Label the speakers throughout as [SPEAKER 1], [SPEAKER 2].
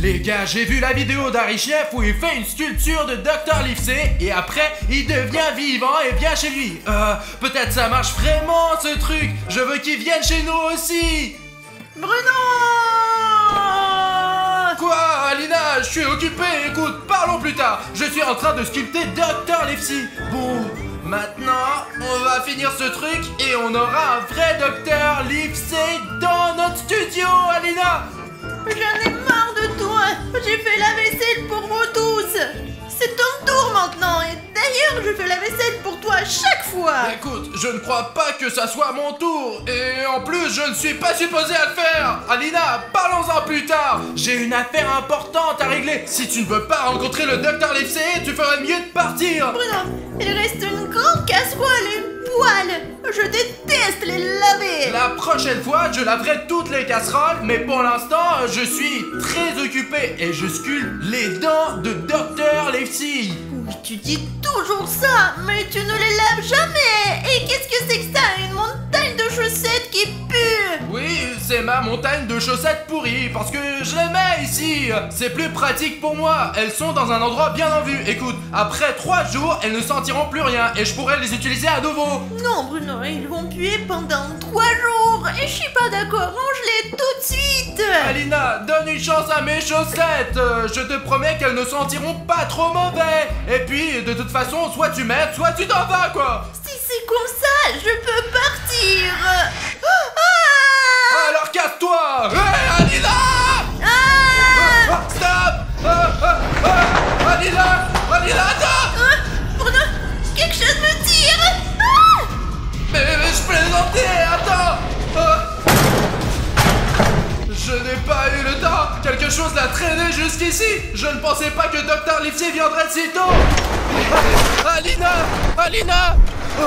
[SPEAKER 1] Les gars, j'ai vu la vidéo d'Arichef où il fait une sculpture de Dr. Livesey et après il devient vivant et vient chez lui. Peut-être ça marche vraiment ce truc. Je veux qu'il vienne chez nous aussi.
[SPEAKER 2] Bruno!
[SPEAKER 1] Quoi, Alina? Je suis occupé. Écoute, parlons plus tard. Je suis en train de sculpter Dr. Livesey. Bon, maintenant, on va finir ce truc et on aura un vrai Dr. Livesey dans notre studio, Alina.
[SPEAKER 2] J'en ai marre de toi. J'ai fait la vaisselle pour vous tous. C'est ton tour maintenant. Et d'ailleurs, je fais la vaisselle pour toi à chaque fois.
[SPEAKER 1] Écoute, je ne crois pas que ça soit mon tour. Et en plus, je ne suis pas supposé à le faire. Alina, parlons-en plus tard. J'ai une affaire importante à régler. Si tu ne veux pas rencontrer le Dr. Livesey, tu ferais mieux de partir.
[SPEAKER 2] Bruno, il reste une grande casserole et une poêle. Je déteste les laver.
[SPEAKER 1] La prochaine fois, je laverai toutes les casseroles, mais pour l'instant, je suis très occupé et je sculpte les dents de Dr. Livesey.
[SPEAKER 2] Oui, tu dis toujours ça, mais tu ne les laves jamais. Et qu'est-ce que c'est que ça? Une montagne de chaussettes qui pue.
[SPEAKER 1] Oui, c'est ma montagne de chaussettes pourries, parce que je les mets ici. C'est plus pratique pour moi. Elles sont dans un endroit bien en vue. Écoute, après 3 jours, elles ne sentiront plus rien et je pourrai les utiliser à nouveau.
[SPEAKER 2] Non, Bruno, ils vont puer pendant 3 jours. Et je suis pas d'accord, range-les tout de suite.
[SPEAKER 1] Alina, donne une chance à mes chaussettes. Je te promets qu'elles ne sentiront pas trop mauvais. Et puis, de toute façon, soit tu m'aides, soit tu t'en vas, quoi.
[SPEAKER 2] Si c'est comme ça, je peux partir.
[SPEAKER 1] Alors casse-toi. Hé, Alina! Stop! Alina! Alina, attends!
[SPEAKER 2] Bruno, quelque chose me tire.
[SPEAKER 1] Mais je plaisantais, attends! Je n'ai pas eu le temps. Quelque chose l'a traîné jusqu'ici. Je ne pensais pas que Dr. Livesey viendrait si tôt. Alina! Alina! Oh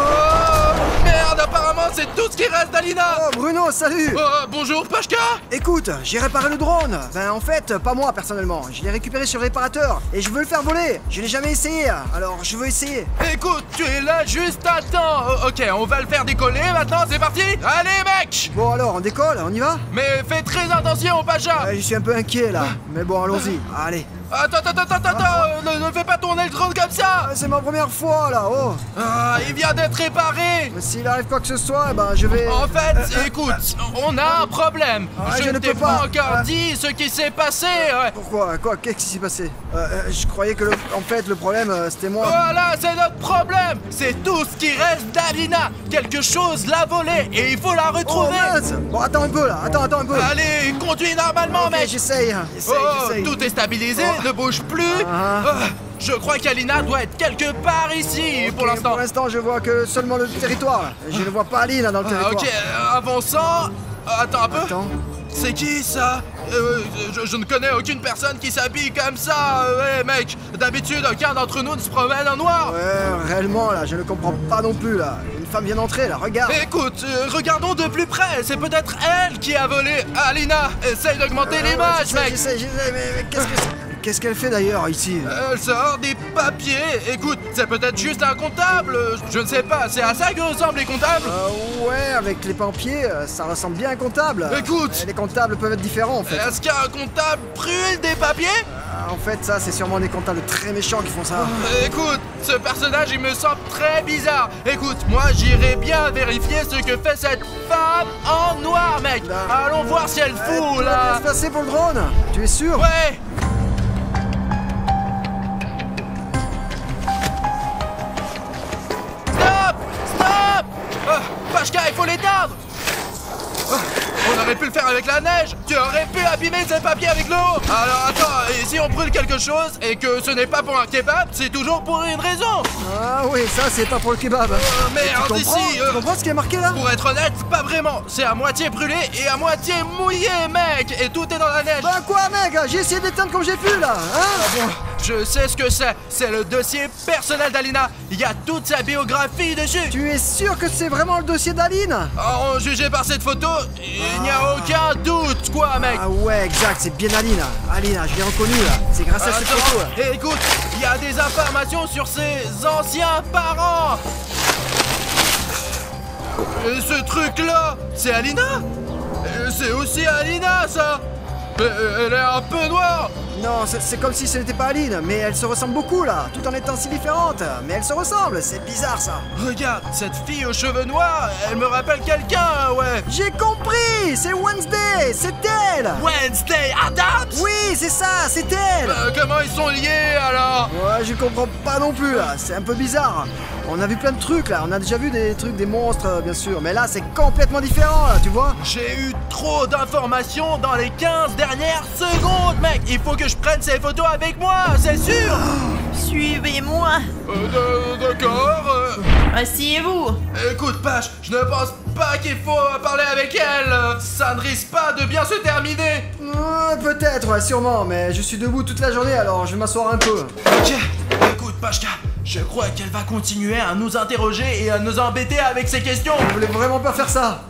[SPEAKER 1] merde, apparemment c'est tout ce qui reste d'Alina.
[SPEAKER 3] Oh Bruno, salut.
[SPEAKER 1] Bonjour Pashka.
[SPEAKER 3] Écoute, j'ai réparé le drone. Ben en fait, pas moi personnellement. Je l'ai récupéré sur le réparateur et je veux le faire voler. Je l'ai jamais essayé, alors je veux essayer.
[SPEAKER 1] Écoute, tu es là juste à temps. Ok, on va le faire décoller maintenant, c'est parti. Allez mec.
[SPEAKER 3] Bon alors, on décolle, on y va?
[SPEAKER 1] Mais fais très attention Pasha.
[SPEAKER 3] Je suis un peu inquiet là. Mais bon, allons-y. Allez.
[SPEAKER 1] Attends, ne fais pas tourner le drone comme ça.
[SPEAKER 3] C'est ma première fois là, oh.
[SPEAKER 1] Il vient d'être réparé.
[SPEAKER 3] S'il arrive quoi que ce soit, ben je vais...
[SPEAKER 1] En fait, écoute, on a un problème. Je ne t'ai pas encore dit ce qui s'est passé.
[SPEAKER 3] Pourquoi? Quoi? Qu'est-ce qui s'est passé? Je croyais que en fait le problème c'était moi.
[SPEAKER 1] Voilà, c'est notre problème. C'est tout ce qui reste d'Alina. Quelque chose l'a volé et il faut la retrouver.
[SPEAKER 3] Oh mince. Bon, attends un peu là, attends un peu.
[SPEAKER 1] Allez, conduis normalement, mec.
[SPEAKER 3] J'essaye.
[SPEAKER 1] Tout est stabilisé, ne bouge plus. Je crois qu'Alina doit être quelque part ici pour l'instant.
[SPEAKER 3] Pour l'instant, je vois que seulement le territoire. Je ne vois pas Alina dans le territoire.
[SPEAKER 1] Ok, avançant. Attends un peu.
[SPEAKER 3] Attends.
[SPEAKER 1] C'est qui ça? Je ne connais aucune personne qui s'habille comme ça. Ouais, mec, d'habitude, aucun d'entre nous ne se promène en noir.
[SPEAKER 3] Ouais, réellement, là, je ne comprends pas non plus, là. Une femme vient d'entrer, là, regarde.
[SPEAKER 1] Écoute, regardons de plus près. C'est peut-être elle qui a volé. Alina, essaye d'augmenter l'image, mec.
[SPEAKER 3] J'essaie, mais qu'est-ce que c'est? Qu'est-ce qu'elle fait d'ailleurs ici?
[SPEAKER 1] Elle sort des papiers. Écoute, c'est peut-être juste un comptable. Je ne sais pas, c'est à ça que ressemblent les comptables.
[SPEAKER 3] Ouais, avec les papiers, ça ressemble bien à un comptable.
[SPEAKER 1] Écoute,
[SPEAKER 3] les comptables peuvent être différents en fait.
[SPEAKER 1] Est-ce qu'un comptable brûle des papiers?
[SPEAKER 3] En fait, ça, c'est sûrement des comptables très méchants qui font ça.
[SPEAKER 1] Écoute, ce personnage, il me semble très bizarre. Écoute, moi, j'irai bien vérifier ce que fait cette femme en noir, mec. Allons voir si elle fout, là.
[SPEAKER 3] Ça va bien se passer pour le drone? Tu es sûr?
[SPEAKER 1] Ouais. Pashka, il faut l'éteindre. On aurait pu le faire avec la neige. Tu aurais pu abîmer ces papiers avec l'eau. Alors attends, et si on brûle quelque chose et que ce n'est pas pour un kebab, c'est toujours pour une raison.
[SPEAKER 3] Ah oui, ça c'est pas pour le kebab.
[SPEAKER 1] Merde, ici.
[SPEAKER 3] Tu comprends ce qui est marqué là?
[SPEAKER 1] Pour être honnête, pas vraiment. C'est à moitié brûlé et à moitié mouillé, mec. Et tout est dans la neige.
[SPEAKER 3] Bah quoi, mec? J'ai essayé d'éteindre comme j'ai pu là, hein?
[SPEAKER 1] Bon, je sais ce que c'est. C'est le dossier personnel d'Alina. Il y a toute sa biographie dessus.
[SPEAKER 3] Tu es sûr que c'est vraiment le dossier d'Aline?
[SPEAKER 1] En jugé par cette photo, il n'y a aucun doute, quoi, mec.
[SPEAKER 3] Ah ouais, exact, c'est bien Alina. Alina, je l'ai reconnue là. C'est grâce à cette photo.
[SPEAKER 1] Et écoute, il y a des informations sur ses anciens parents. Et ce truc-là, c'est Alina? C'est aussi Alina, ça. Mais elle est un peu noire.
[SPEAKER 3] Non, c'est comme si ce n'était pas Aline, mais elles se ressemblent beaucoup là, tout en étant si différentes. Mais elles se ressemblent, c'est bizarre ça.
[SPEAKER 1] Regarde, cette fille aux cheveux noirs, elle me rappelle quelqu'un, ouais.
[SPEAKER 3] J'ai compris, c'est Wednesday, c'est elle.
[SPEAKER 1] Wednesday Addams.
[SPEAKER 3] Oui, c'est ça, c'est elle.
[SPEAKER 1] Comment ils sont liés alors?
[SPEAKER 3] Ouais, je comprends pas non plus là, c'est un peu bizarre. On a vu plein de trucs là, on a déjà vu des trucs, des monstres bien sûr, mais là c'est complètement différent là, tu vois.
[SPEAKER 1] J'ai eu trop d'informations dans les 15 dernières secondes, mec. Il faut que je prenne ces photos avec moi, c'est sûr.
[SPEAKER 2] Suivez-moi.
[SPEAKER 1] D'accord.
[SPEAKER 2] Asseyez-vous.
[SPEAKER 1] Écoute, Pache, je ne pense pas qu'il faut parler avec elle. Ça ne risque pas de bien se terminer.
[SPEAKER 3] Peut-être, ouais, sûrement, mais je suis debout toute la journée alors je vais m'asseoir un peu.
[SPEAKER 1] Ok, écoute, Pachka, je crois qu'elle va continuer à nous interroger et à nous embêter avec ses questions.
[SPEAKER 3] Vous voulez vraiment pas faire ça?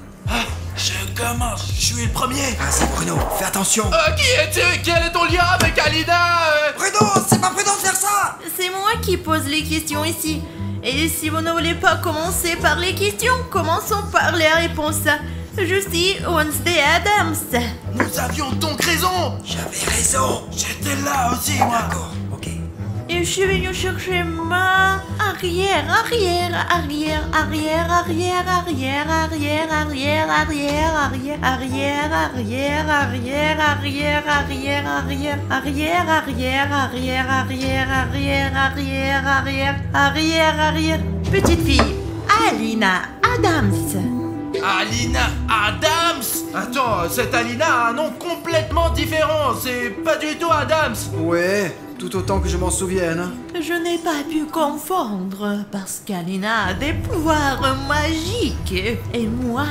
[SPEAKER 1] Je commence, je suis le premier.
[SPEAKER 3] Vas-y Bruno, fais attention.
[SPEAKER 1] Qui es-tu? Quel est ton lien avec Alina?
[SPEAKER 3] Bruno, c'est pas prudent de faire ça.
[SPEAKER 2] C'est moi qui pose les questions ici. Et si vous ne voulez pas commencer par les questions, commençons par les réponses. Je suis Wednesday Addams.
[SPEAKER 1] Nous avions donc raison.
[SPEAKER 3] J'avais raison.
[SPEAKER 1] J'étais là aussi, moi.
[SPEAKER 3] D'accord, ok.
[SPEAKER 2] Et je suis venue chercher ma arrière. Petite fille, Alina Addams.
[SPEAKER 1] Alina Addams? Attends, cette Alina a un nom complètement différent. C'est pas du tout Addams.
[SPEAKER 3] Ouais, tout autant que je m'en souvienne.
[SPEAKER 2] Je n'ai pas pu confondre parce qu'Alina a des pouvoirs magiques. Et moi,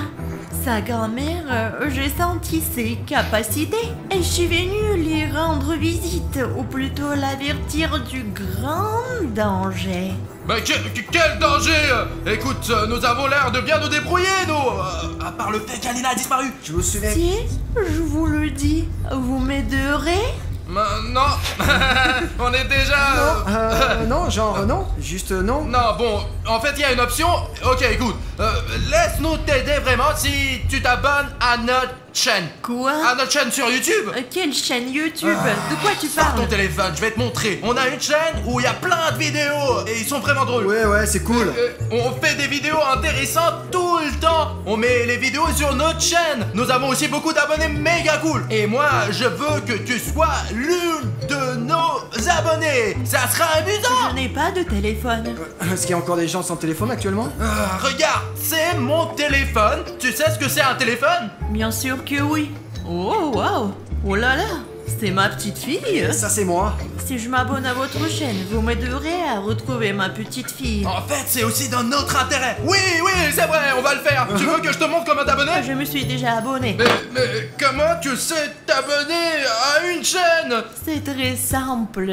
[SPEAKER 2] sa grand-mère, j'ai senti ses capacités. Et je suis venue lui rendre visite, ou plutôt l'avertir du grand danger.
[SPEAKER 1] Mais quel danger! Écoute, nous avons l'air de bien nous débrouiller, nous! À part le fait qu'Alina a disparu.
[SPEAKER 3] Je me souviens.
[SPEAKER 2] Si, je vous le dis, vous m'aiderez?
[SPEAKER 1] Non, on est déjà...
[SPEAKER 3] Non, genre non, juste non.
[SPEAKER 1] Non, bon, en fait, il y a une option. Ok, écoute, laisse-nous t'aider vraiment si tu t'abonnes à notre chaîne.
[SPEAKER 2] Quoi?
[SPEAKER 1] À notre chaîne sur YouTube.
[SPEAKER 2] Quelle chaîne YouTube? De quoi tu
[SPEAKER 1] Sors ton
[SPEAKER 2] parles?
[SPEAKER 1] téléphone, je vais te montrer. On a une chaîne où il y a plein de vidéos et ils sont vraiment drôles.
[SPEAKER 3] Ouais, c'est cool.
[SPEAKER 1] On fait des vidéos intéressantes tout le temps. On met les vidéos sur notre chaîne. Nous avons aussi beaucoup d'abonnés méga cool. Et moi, je veux que tu sois l'une de nos abonnés. Ça sera amusant.
[SPEAKER 2] Je n'ai pas de téléphone.
[SPEAKER 3] Est-ce qu'il y a encore des gens sans téléphone actuellement?
[SPEAKER 1] Regarde, c'est mon téléphone. Tu sais ce que c'est un téléphone?
[SPEAKER 2] Bien sûr que oui. Oh, waouh. Oh là là. C'est ma petite fille.
[SPEAKER 3] Ça c'est moi.
[SPEAKER 2] Si je m'abonne à votre chaîne, vous m'aiderez à retrouver ma petite fille.
[SPEAKER 1] En fait, c'est aussi dans notre intérêt. Oui, c'est vrai, on va le faire. Tu veux que je te montre comment t'abonner?
[SPEAKER 2] Je me suis déjà abonnée.
[SPEAKER 1] Mais comment tu sais t'abonner à une chaîne?
[SPEAKER 2] C'est très simple.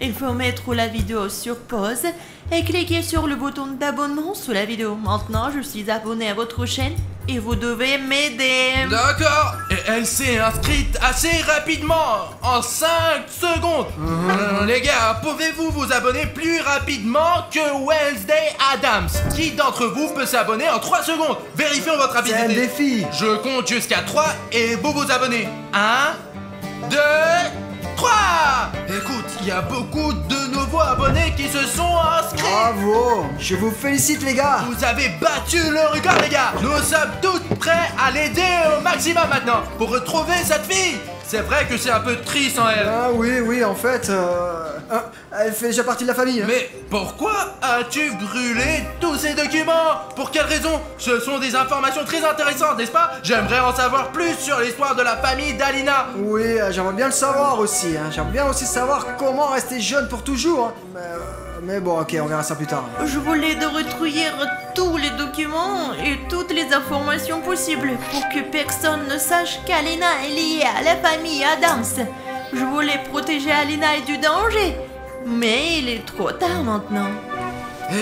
[SPEAKER 2] Il faut mettre la vidéo sur pause et cliquer sur le bouton d'abonnement sous la vidéo. Maintenant, je suis abonnée à votre chaîne et vous devez m'aider.
[SPEAKER 1] D'accord. Et elle s'est inscrite assez rapidement, en 5 secondes. Les gars, pouvez-vous vous abonner plus rapidement que Wednesday Addams? Qui d'entre vous peut s'abonner en 3 secondes? Vérifions votre
[SPEAKER 3] C'est un
[SPEAKER 1] rapidité.
[SPEAKER 3] défi.
[SPEAKER 1] Je compte jusqu'à 3 et vous vous abonnez. 1, 2, 3. Écoute, il y a beaucoup de nouveaux abonnés qui se sont inscrits.
[SPEAKER 3] Bravo. Je vous félicite les gars.
[SPEAKER 1] Vous avez battu le record, les gars. Nous sommes tous prêts à l'aider au maximum maintenant pour retrouver cette fille. C'est vrai que c'est un peu triste en elle.
[SPEAKER 3] Ah oui, en fait, elle fait déjà partie de la famille.
[SPEAKER 1] Mais pourquoi as-tu brûlé tous ces documents? Pour quelle raison? Ce sont des informations très intéressantes, n'est-ce pas? J'aimerais en savoir plus sur l'histoire de la famille d'Alina.
[SPEAKER 3] Oui, j'aimerais bien le savoir aussi. J'aimerais bien aussi savoir comment rester jeune pour toujours. Mais bon, ok, on verra ça plus tard.
[SPEAKER 2] Je voulais de retrouver tous les documents et toutes les informations possibles pour que personne ne sache qu'Alina est liée à la famille Addams. Je voulais protéger Alina et du danger, mais il est trop tard maintenant.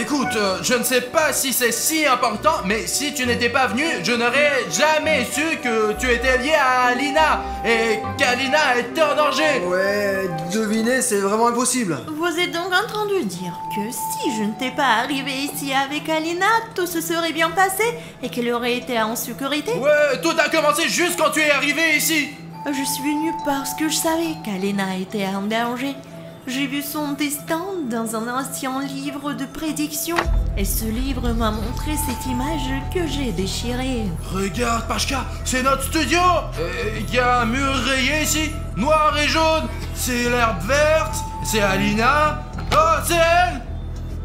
[SPEAKER 1] Écoute, je ne sais pas si c'est si important, mais si tu n'étais pas venu, je n'aurais jamais su que tu étais lié à Alina et qu'Alina était en danger.
[SPEAKER 3] Ouais, deviner, c'est vraiment impossible.
[SPEAKER 2] Vous êtes donc en train de dire que si je n'étais pas arrivé ici avec Alina, tout se serait bien passé et qu'elle aurait été en sécurité?
[SPEAKER 1] Ouais, tout a commencé juste quand tu es arrivé ici.
[SPEAKER 2] Je suis venue parce que je savais qu'Alena était en danger. J'ai vu son destin dans un ancien livre de prédiction. Et ce livre m'a montré cette image que j'ai déchirée.
[SPEAKER 1] Regarde, Pashka, c'est notre studio. Il y a un mur rayé ici, noir et jaune. C'est l'herbe verte, c'est Alina. Oh, c'est elle.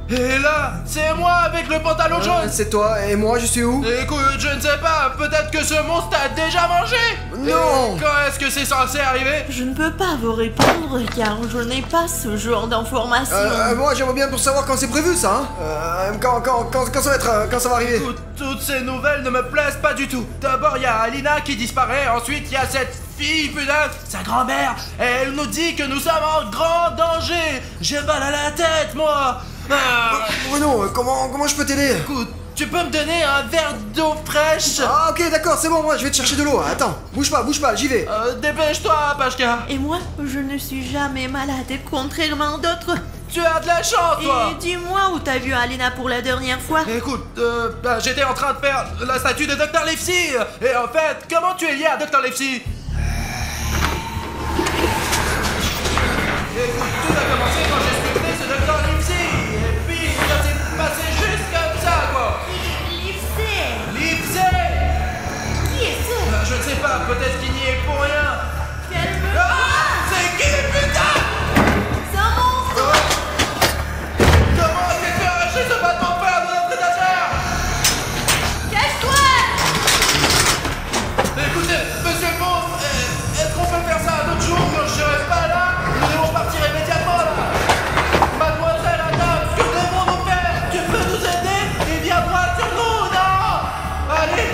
[SPEAKER 1] Et là, c'est moi avec le pantalon jaune.
[SPEAKER 3] C'est toi, et moi je suis où?
[SPEAKER 1] Écoute, je ne sais pas, peut-être que ce monstre t'a déjà mangé.
[SPEAKER 3] Non.
[SPEAKER 1] Et quand est-ce que c'est censé arriver?
[SPEAKER 2] Je ne peux pas vous répondre car je n'ai pas ce genre d'informations.
[SPEAKER 3] Moi j'aimerais bien pour savoir quand c'est prévu ça, hein. Quand ça va être, quand ça va arriver.
[SPEAKER 1] Toutes ces nouvelles ne me plaisent pas du tout. D'abord, il y a Alina qui disparaît, ensuite il y a cette fille, putain, sa grand-mère. Elle nous dit que nous sommes en grand danger. J'ai mal à la tête, moi.
[SPEAKER 3] Bruno, comment je peux t'aider?
[SPEAKER 1] Écoute, tu peux me donner un verre d'eau fraîche?
[SPEAKER 3] Ah ok d'accord, c'est bon, moi je vais te chercher de l'eau. Attends, bouge pas, j'y vais.
[SPEAKER 1] Dépêche-toi, Pashka.
[SPEAKER 2] Et moi, je ne suis jamais malade, contrairement à d'autres.
[SPEAKER 1] Tu as de la chance, toi.
[SPEAKER 2] Et dis-moi où t'as vu Alena pour la dernière fois?
[SPEAKER 1] Écoute, j'étais en train de faire la statue de Dr. Livesey. Et en fait, comment tu es lié à Dr. Livesey? Écoute, tout a commencé quand j'ai sculpté ce Dr. Livesey. Et puis, ça s'est passé juste comme ça, quoi.
[SPEAKER 2] Livesey.
[SPEAKER 1] Livesey.
[SPEAKER 2] Qui est ce?
[SPEAKER 1] Je ne sais pas, peut-être qu'il n'y est pour rien.
[SPEAKER 2] Calme-toi.
[SPEAKER 1] C'est qui, putain?
[SPEAKER 2] C'est un monstre.
[SPEAKER 1] Comment est-ce que tu as arraché ce bâton de fer de notre étagère?
[SPEAKER 2] Cache-toi.
[SPEAKER 1] Écoutez, monsieur le monstre, est-ce qu'on peut faire ça un autre jour quand je serai pas là? Nous devons partir immédiatement là. Mademoiselle Adam, que devons-nous faire? Tu peux nous aider? Et viens droit sur nous, non? Allez.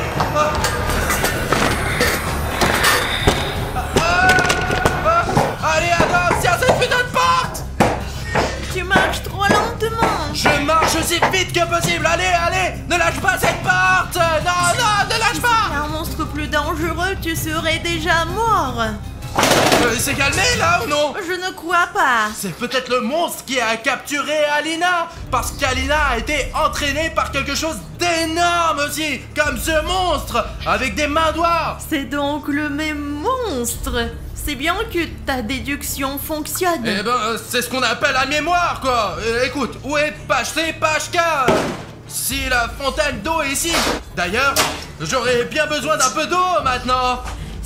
[SPEAKER 1] Allez Adam, tiens cette putain de porte.
[SPEAKER 2] Tu marches trop lentement.
[SPEAKER 1] Je marche aussi vite que possible. Allez, ne lâche pas cette porte. Non, ne lâche pas.
[SPEAKER 2] Un monstre plus dangereux, tu serais déjà mort.
[SPEAKER 1] Il s'est calmé là ou non?
[SPEAKER 2] Je ne crois pas.
[SPEAKER 1] C'est peut-être le monstre qui a capturé Alina, parce qu'Alina a été entraînée par quelque chose d'énorme aussi, comme ce monstre, avec des mains noires.
[SPEAKER 2] C'est donc le même monstre. C'est bien que ta déduction fonctionne.
[SPEAKER 1] Eh ben, c'est ce qu'on appelle la mémoire, quoi. Écoute, où est Pashka? Si la fontaine d'eau est ici. D'ailleurs, j'aurais bien besoin d'un peu d'eau maintenant.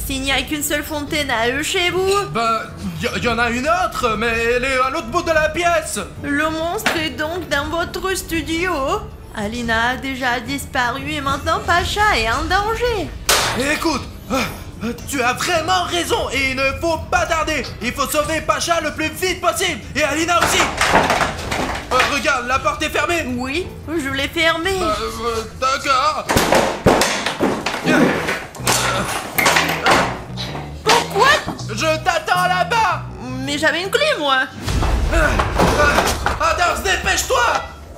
[SPEAKER 2] S'il n'y a qu'une seule fontaine à eux chez vous,
[SPEAKER 1] Ben, y en a une autre, mais elle est à l'autre bout de la pièce.
[SPEAKER 2] le monstre est donc dans votre studio. Alina a déjà disparu et maintenant Pacha est en danger.
[SPEAKER 1] Écoute, tu as vraiment raison et il ne faut pas tarder. Il faut sauver Pacha le plus vite possible et Alina aussi. Regarde, la porte est fermée.
[SPEAKER 2] Oui, je l'ai fermée.
[SPEAKER 1] D'accord.
[SPEAKER 2] Pourquoi?
[SPEAKER 1] Je t'attends là-bas.
[SPEAKER 2] Mais j'avais une clé, moi.
[SPEAKER 1] Adams, dépêche-toi.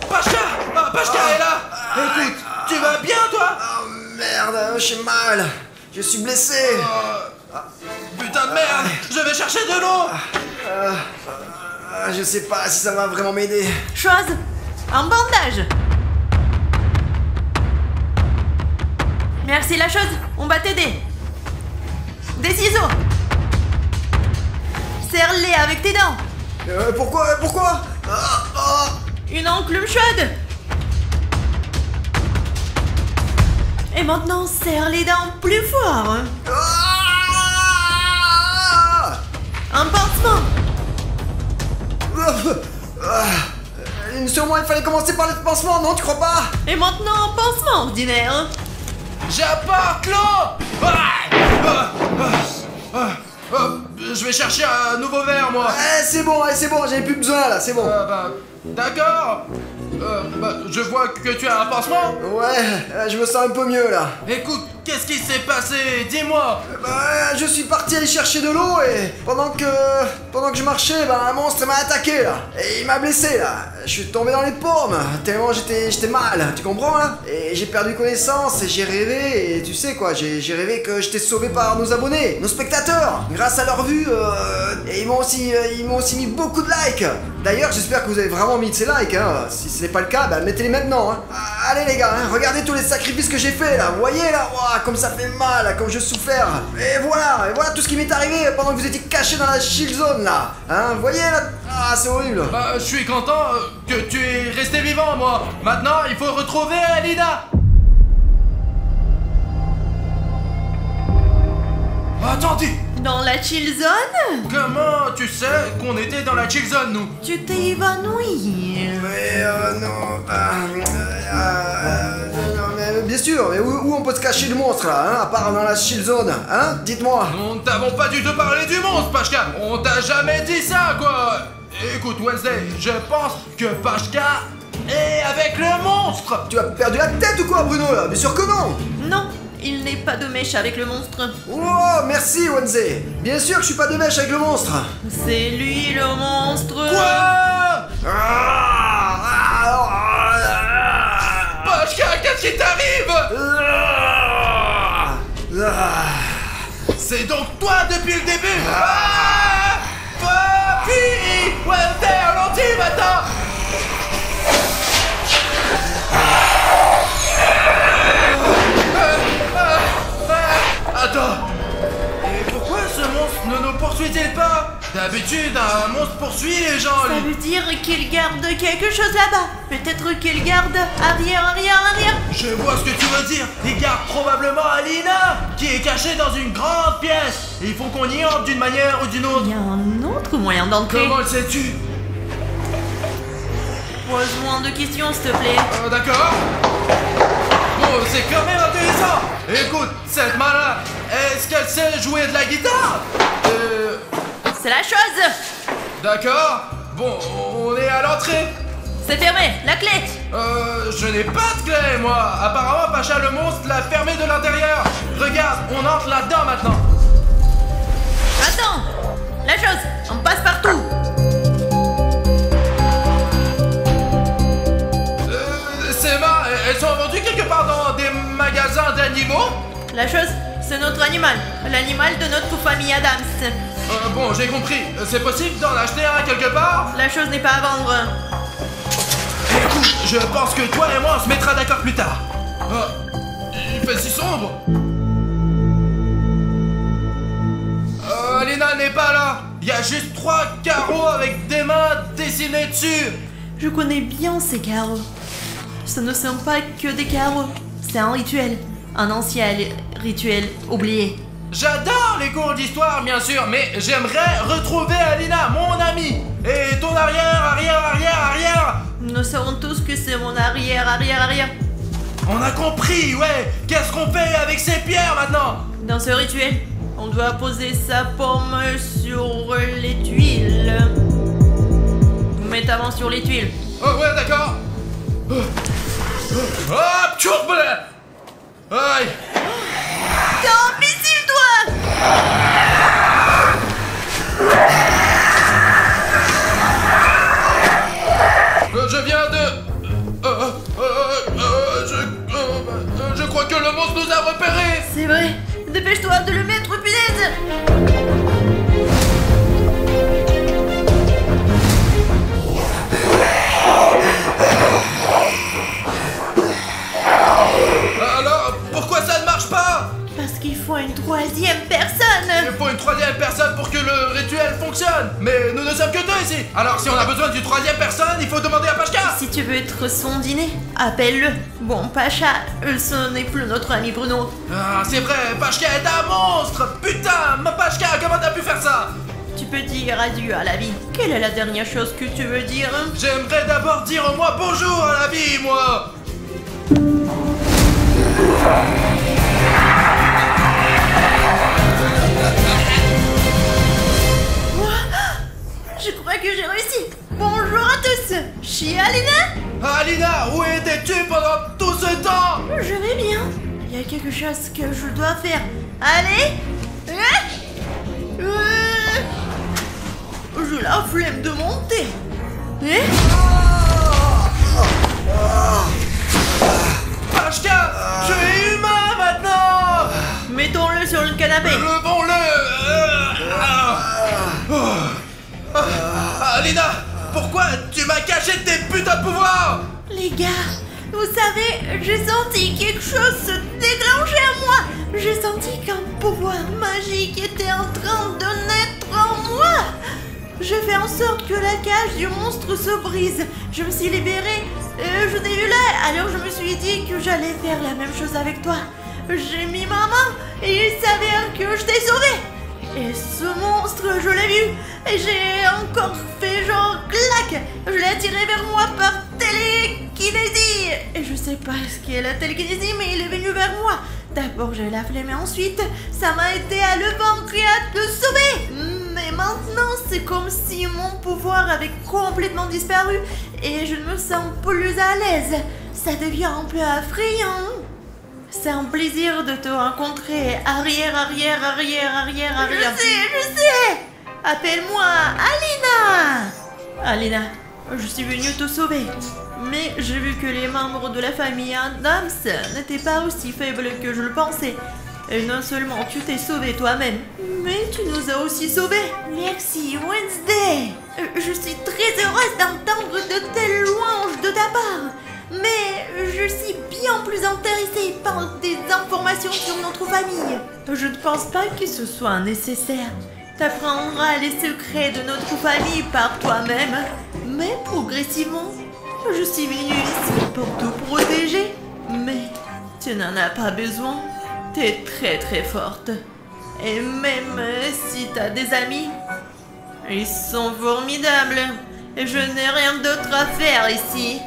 [SPEAKER 1] Pashka est là. Écoute, tu vas bien, toi?
[SPEAKER 3] Oh merde, j'ai mal. Je suis blessé.
[SPEAKER 1] Putain de merde. Je vais chercher de l'eau.
[SPEAKER 3] Je sais pas si ça va vraiment m'aider.
[SPEAKER 2] Chose, un bandage. Merci la chose, on va t'aider. Des ciseaux. Serre-les avec tes dents.
[SPEAKER 3] Pourquoi
[SPEAKER 2] Une enclume chaude. Et maintenant, serre les dents plus fort. Un pansement.
[SPEAKER 3] Sûrement il fallait commencer par le pansement, non, tu crois pas?
[SPEAKER 2] Et maintenant, un pansement ordinaire.
[SPEAKER 1] J'apporte l'eau. Je vais chercher un nouveau verre, moi.
[SPEAKER 3] C'est bon, j'avais plus besoin là, c'est bon.
[SPEAKER 1] D'accord. Je vois que tu as un pansement.
[SPEAKER 3] Ouais, je me sens un peu mieux là.
[SPEAKER 1] Écoute, qu'est-ce qui s'est passé? Dis-moi.
[SPEAKER 3] Je suis parti aller chercher de l'eau et pendant que je marchais, un monstre m'a attaqué là. Et il m'a blessé là. je suis tombé dans les pommes, tellement j'étais mal, tu comprends là? Et j'ai perdu connaissance et j'ai rêvé, et tu sais quoi, j'ai rêvé que j'étais sauvé par nos abonnés, nos spectateurs, grâce à leur vue, et ils m'ont aussi mis beaucoup de likes. D'ailleurs, j'espère que vous avez vraiment mis de ces likes, hein. Si ce n'est pas le cas, bah mettez-les maintenant, hein. Allez les gars, hein, regardez tous les sacrifices que j'ai fait là, vous voyez là, ouah, comme ça fait mal, comme je souffert. Et voilà tout ce qui m'est arrivé pendant que vous étiez cachés dans la shield zone là, hein, vous voyez là, ah c'est horrible.
[SPEAKER 1] Bah, je suis content que tu es resté vivant, moi. Maintenant, il faut retrouver Alina. Attendez.
[SPEAKER 2] Dans la chill zone?
[SPEAKER 1] Comment tu sais qu'on était dans la chill zone, nous?
[SPEAKER 2] Tu t'es évanoui.
[SPEAKER 3] Mais non, non, mais bien sûr, mais où on peut se cacher le monstre là, hein, à part dans la shield zone, hein, dites-moi.
[SPEAKER 1] Nous ne t'avons pas du tout parlé du monstre, Pashka. On t'a jamais dit ça, quoi. Écoute, Wednesday, je pense que Pashka est avec le monstre.
[SPEAKER 3] Tu as perdu la tête ou quoi, Bruno là? Bien sûr que non.
[SPEAKER 2] Non, il n'est pas de mèche avec le monstre.
[SPEAKER 3] Oh, merci Wednesday. Bien sûr que je suis pas de mèche avec le monstre.
[SPEAKER 2] C'est lui le monstre.
[SPEAKER 1] Quoi? Pashka, qu'est-ce qui t'arrive? C'est donc toi depuis le début. Papi! Wednesday, ralentis maintenant. Attends. Et pourquoi ce monstre ne nous poursuit-il pas? D'habitude, un monstre poursuit les gens,
[SPEAKER 2] Ça
[SPEAKER 1] lui.
[SPEAKER 2] veut dire qu'il garde quelque chose là-bas. Peut-être qu'il garde arrière.
[SPEAKER 1] Je vois ce que tu veux dire. Il garde probablement Alina, qui est cachée dans une grande pièce. Il faut qu'on y entre d'une manière ou d'une autre.
[SPEAKER 2] Il y a un autre moyen d'entrer.
[SPEAKER 1] Comment le sais-tu?
[SPEAKER 2] Pose-moi de questions, s'il te plaît.
[SPEAKER 1] D'accord. Bon, c'est quand même intéressant. Écoute, cette malin, est-ce qu'elle sait jouer de la guitare?
[SPEAKER 2] C'est la chose.
[SPEAKER 1] D'accord. Bon, on est à l'entrée.
[SPEAKER 2] C'est fermé. La clé.
[SPEAKER 1] Je n'ai pas de clé, moi. Apparemment, Pacha le monstre l'a fermé de l'intérieur. Regarde, on entre là-dedans maintenant.
[SPEAKER 2] Attends. La chose. On passe partout.
[SPEAKER 1] Ces mains, elles sont vendues quelque part dans des magasins d'animaux?
[SPEAKER 2] La chose, c'est notre animal. L'animal de notre famille Adams.
[SPEAKER 1] Bon, j'ai compris. C'est possible d'en acheter un quelque part?
[SPEAKER 2] La chose n'est pas à vendre.
[SPEAKER 1] Écoute, je pense que toi et moi on se mettra d'accord plus tard. Il fait si sombre. Alina n'est pas là. Il y a juste 3 carreaux avec des mains dessinées dessus.
[SPEAKER 2] Je connais bien ces carreaux. Ce ne sont pas que des carreaux. C'est un rituel. Un ancien rituel oublié.
[SPEAKER 1] J'adore les cours d'histoire, bien sûr, mais j'aimerais retrouver Alina, mon amie. Et ton arrière.
[SPEAKER 2] Nous savons tous que c'est mon arrière.
[SPEAKER 1] On a compris, ouais. Qu'est-ce qu'on fait avec ces pierres maintenant?
[SPEAKER 2] Dans ce rituel, on doit poser sa paume sur les tuiles. Mets ta main sur les tuiles.
[SPEAKER 1] Oh ouais, d'accord. Hop, chourbe. Aïe.
[SPEAKER 2] T'es imbécile, toi!
[SPEAKER 1] Je viens de... je crois que le monstre nous a repérés.
[SPEAKER 2] C'est vrai. Dépêche-toi de le mettre, punaise!
[SPEAKER 1] Alors, pourquoi ça ne marche pas?
[SPEAKER 2] Parce qu'il faut une troisième personne!
[SPEAKER 1] Il faut une troisième personne pour que le rituel fonctionne. Mais nous ne sommes que 2 ici. Alors si on a besoin d'une troisième personne, il faut demander à Pashka.
[SPEAKER 2] Si tu veux être son dîner, appelle-le. Bon, Pacha, ce n'est plus notre ami Bruno.
[SPEAKER 1] Ah, c'est vrai, Pashka est un monstre. Putain, ma Pashka, comment t'as pu faire ça?
[SPEAKER 2] Tu peux dire adieu à la vie. Quelle est la dernière chose que tu veux dire?
[SPEAKER 1] J'aimerais d'abord dire au moins bonjour à la vie, moi.
[SPEAKER 2] Je crois que j'ai réussi. Bonjour à tous. Je suis Alina.
[SPEAKER 1] Alina, où étais-tu pendant tout ce temps?
[SPEAKER 2] Je vais bien. Il y a quelque chose que je dois faire. Allez. J'ai la flemme de monter.
[SPEAKER 1] Pashka, je suis humain maintenant.
[SPEAKER 2] Mettons-le sur le canapé.
[SPEAKER 1] Levons-le. Alina, pourquoi tu m'as caché tes putains de pouvoirs?
[SPEAKER 2] Les gars, vous savez, j'ai senti quelque chose se déclencher à moi. J'ai senti qu'un pouvoir magique était en train de naître en moi. J'ai fait en sorte que la cage du monstre se brise. Je me suis libérée, je t'ai vu là, alors je me suis dit que j'allais faire la même chose avec toi. J'ai mis ma main et il s'avère que je t'ai sauvé. Et ce monstre, je l'ai vu, et j'ai encore fait genre clac. Je l'ai attiré vers moi par télékinésie. Et je sais pas ce qu'est la télékinésie, mais il est venu vers moi. D'abord j'ai la flemme et ensuite ça m'a aidé à le vaincre et à te sauver. Mais maintenant c'est comme si mon pouvoir avait complètement disparu et je ne me sens plus à l'aise. Ça devient un peu effrayant. C'est un plaisir de te rencontrer. Arrière. Je sais. Appelle-moi Alina. Alina, je suis venue te sauver. Mais j'ai vu que les membres de la famille Adams n'étaient pas aussi faibles que je le pensais. Et non seulement tu t'es sauvé toi-même, mais tu nous as aussi sauvés. Merci Wednesday. Je suis très heureuse d'entendre de telles louanges de ta part. Mais je suis bien plus intéressée par des informations sur notre famille. Je ne pense pas que ce soit nécessaire. T'apprendras les secrets de notre famille par toi-même. Mais progressivement, je suis venue ici pour te protéger. Mais tu n'en as pas besoin. T'es très forte. Et même si t'as des amis, ils sont formidables. Et je n'ai rien d'autre à faire ici.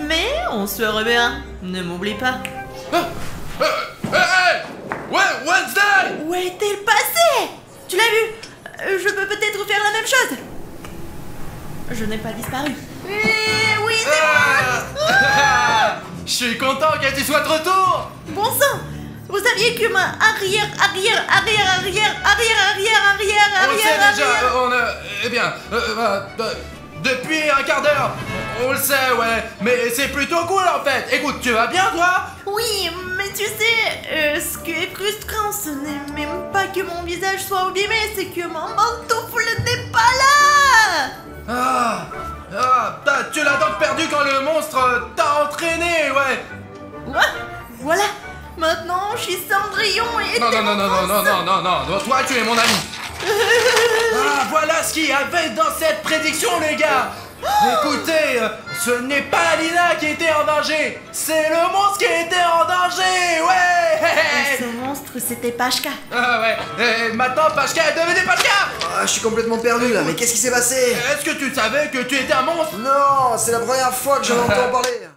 [SPEAKER 2] Mais on se reverra. Ne m'oublie pas.
[SPEAKER 1] Ouais, Wednesday!
[SPEAKER 2] Où est-elle passée? Tu l'as vu? Je peux peut-être faire la même chose. Je n'ai pas disparu. Oui, c'est moi.
[SPEAKER 1] Je suis content que tu sois de retour.
[SPEAKER 2] Bon sang! Vous saviez que ma arrière.
[SPEAKER 1] On le sait déjà, eh bien, depuis un quart d'heure. On le sait, ouais, mais c'est plutôt cool en fait. Écoute, tu vas bien toi?
[SPEAKER 2] Oui, mais tu sais, ce qui est frustrant, ce n'est même pas que mon visage soit abîmé, c'est que mon pantoufle n'est pas là.
[SPEAKER 1] Tu l'as donc perdu quand le monstre t'a entraîné, ouais.
[SPEAKER 2] Ouais, voilà. Maintenant, je suis Cendrillon et
[SPEAKER 1] Non, toi tu es mon ami. Voilà ce qu'il y avait dans cette prédiction, les gars. Écoutez, ce n'est pas Alina qui était en danger, c'est le monstre qui était en danger, ouais.
[SPEAKER 2] Et ce monstre, c'était Pashka.
[SPEAKER 1] Ouais, et maintenant Pashka est devenue Pashka.
[SPEAKER 3] Je suis complètement perdu là, mais qu'est-ce qui s'est passé?
[SPEAKER 1] Est-ce que tu savais que tu étais un monstre?
[SPEAKER 3] Non, c'est la première fois que j'en entends parler.